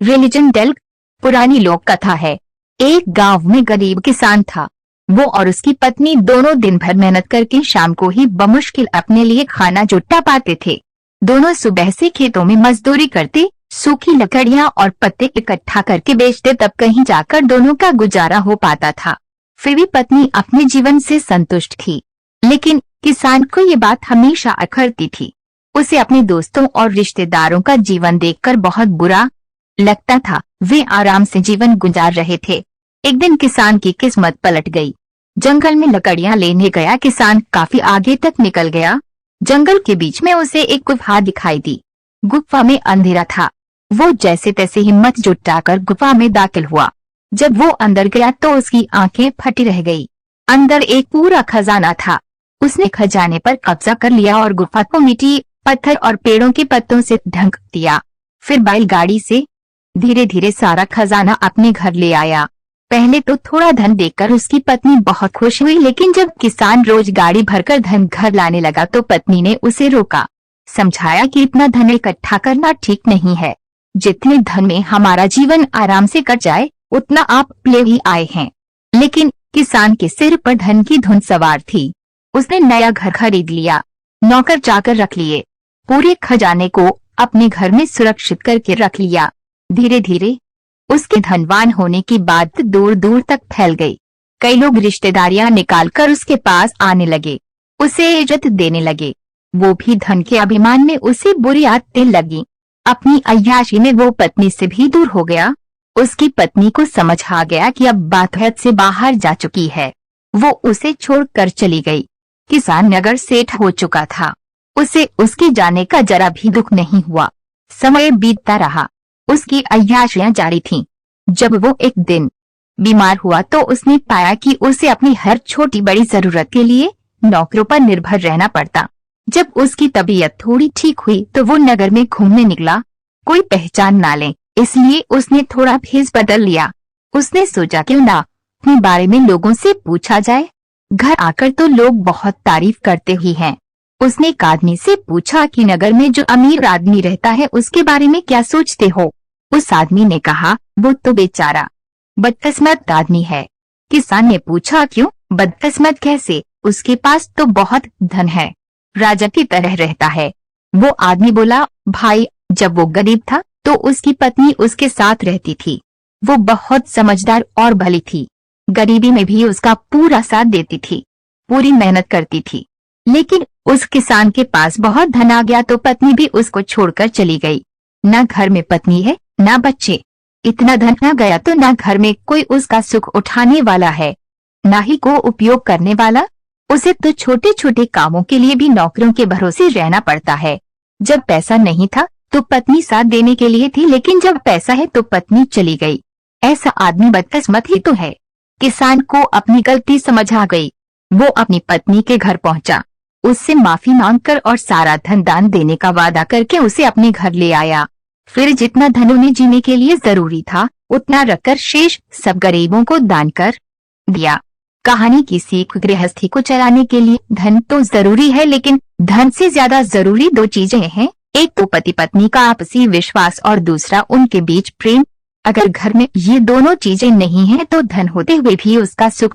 Religion डेल्क पुरानी लोक कथा है। एक गांव में गरीब किसान था। वो और उसकी पत्नी दोनों दिन भर मेहनत करके शाम को ही बमुश्किल अपने लिए खाना जुटा पाते थे। दोनों सुबह से खेतों में मजदूरी करते, सूखी लकड़ियां और पत्ते इकट्ठा करके बेचते, तब कहीं जाकर दोनों का गुजारा हो पाता था। फिर भी पत्नी अपने जीवन से संतुष्ट थी, लेकिन किसान को ये बात हमेशा अखरती थी। उसे अपने दोस्तों और रिश्तेदारों का जीवन देखकर बहुत बुरा लगता था। वे आराम से जीवन गुजार रहे थे। एक दिन किसान की किस्मत पलट गई। जंगल में लकड़ियां लेने गया किसान काफी आगे तक निकल गया। जंगल के बीच में उसे एक गुफा दिखाई दी। गुफा में अंधेरा था। वो जैसे तैसे हिम्मत जुटाकर गुफा में दाखिल हुआ। जब वो अंदर गया तो उसकी आंखें फटी रह गई। अंदर एक पूरा खजाना था। उसने खजाने पर कब्जा कर लिया और गुफा को मिट्टी, पत्थर और पेड़ों के पत्तों से ढक दिया। फिर बैलगाड़ी से धीरे धीरे सारा खजाना अपने घर ले आया। पहले तो थोड़ा धन देखकर उसकी पत्नी बहुत खुश हुई, लेकिन जब किसान रोज गाड़ी भरकर धन घर लाने लगा तो पत्नी ने उसे रोका। समझाया कि इतना धन इकट्ठा करना ठीक नहीं है। जितने धन में हमारा जीवन आराम से कट जाए उतना आप ले ही आए हैं। लेकिन किसान के सिर पर धन की धुन सवार थी। उसने नया घर खरीद लिया, नौकर चाकर रख लिए, पूरे खजाने को अपने घर में सुरक्षित करके रख लिया। धीरे धीरे उसके धनवान होने की बात दूर दूर तक फैल गई। कई लोग रिश्तेदारियां निकालकर उसके पास आने लगे, उसे इज्जत देने लगे। वो भी धन के अभिमान में उसे बुरी आदतें लगी। अपनी अय्याशी में वो पत्नी से भी दूर हो गया। उसकी पत्नी को समझ आ गया कि अब बात हद से बाहर जा चुकी है। वो उसे छोड़कर चली गई। किसान नगर सेठ हो चुका था। उसे उसके जाने का जरा भी दुख नहीं हुआ। समय बीतता रहा, उसकी अय्याशियां जारी थीं। जब वो एक दिन बीमार हुआ तो उसने पाया कि उसे अपनी हर छोटी बड़ी जरूरत के लिए नौकरों पर निर्भर रहना पड़ता। जब उसकी तबीयत थोड़ी ठीक हुई तो वो नगर में घूमने निकला। कोई पहचान ना ले, इसलिए उसने थोड़ा भेष बदल लिया। उसने सोचा क्यों ना अपने बारे में लोगों से पूछा जाए। घर आकर तो लोग बहुत तारीफ करते ही हैं। उसने एक आदमी से पूछा कि नगर में जो अमीर आदमी रहता है उसके बारे में क्या सोचते हो। उस आदमी ने कहा, वो तो बेचारा बदकिस्मत आदमी है। किसान ने पूछा, क्यों बदकिस्मत कैसे? उसके पास तो बहुत धन है, राजा की तरह रहता है। वो आदमी बोला, भाई जब वो गरीब था तो उसकी पत्नी उसके साथ रहती थी। वो बहुत समझदार और भली थी। गरीबी में भी उसका पूरा साथ देती थी, पूरी मेहनत करती थी। लेकिन उस किसान के पास बहुत धन आ गया तो पत्नी भी उसको छोड़कर चली गई। न घर में पत्नी है न बच्चे। इतना धन आ गया तो न घर में कोई उसका सुख उठाने वाला है, न ही को उपयोग करने वाला। उसे तो छोटे छोटे कामों के लिए भी नौकरों के भरोसे रहना पड़ता है। जब पैसा नहीं था तो पत्नी साथ देने के लिए थी, लेकिन जब पैसा है तो पत्नी चली गई। ऐसा आदमी बदकिस्मत ही तो है। किसान को अपनी गलती समझ आ गई। वो अपनी पत्नी के घर पहुंचा, उससे माफी मांगकर और सारा धन दान देने का वादा करके उसे अपने घर ले आया। फिर जितना धन उन्हें जीने के लिए जरूरी था उतना रखकर शेष सब गरीबों को दान कर दिया। कहानी की सीख, गृहस्थी को चलाने के लिए धन तो जरूरी है, लेकिन धन से ज्यादा जरूरी दो चीजें हैं। एक तो पति पत्नी का आपसी विश्वास और दूसरा उनके बीच प्रेम। अगर घर में ये दोनों चीजें नहीं हैं तो धन होते हुए भी उसका सुख नहीं।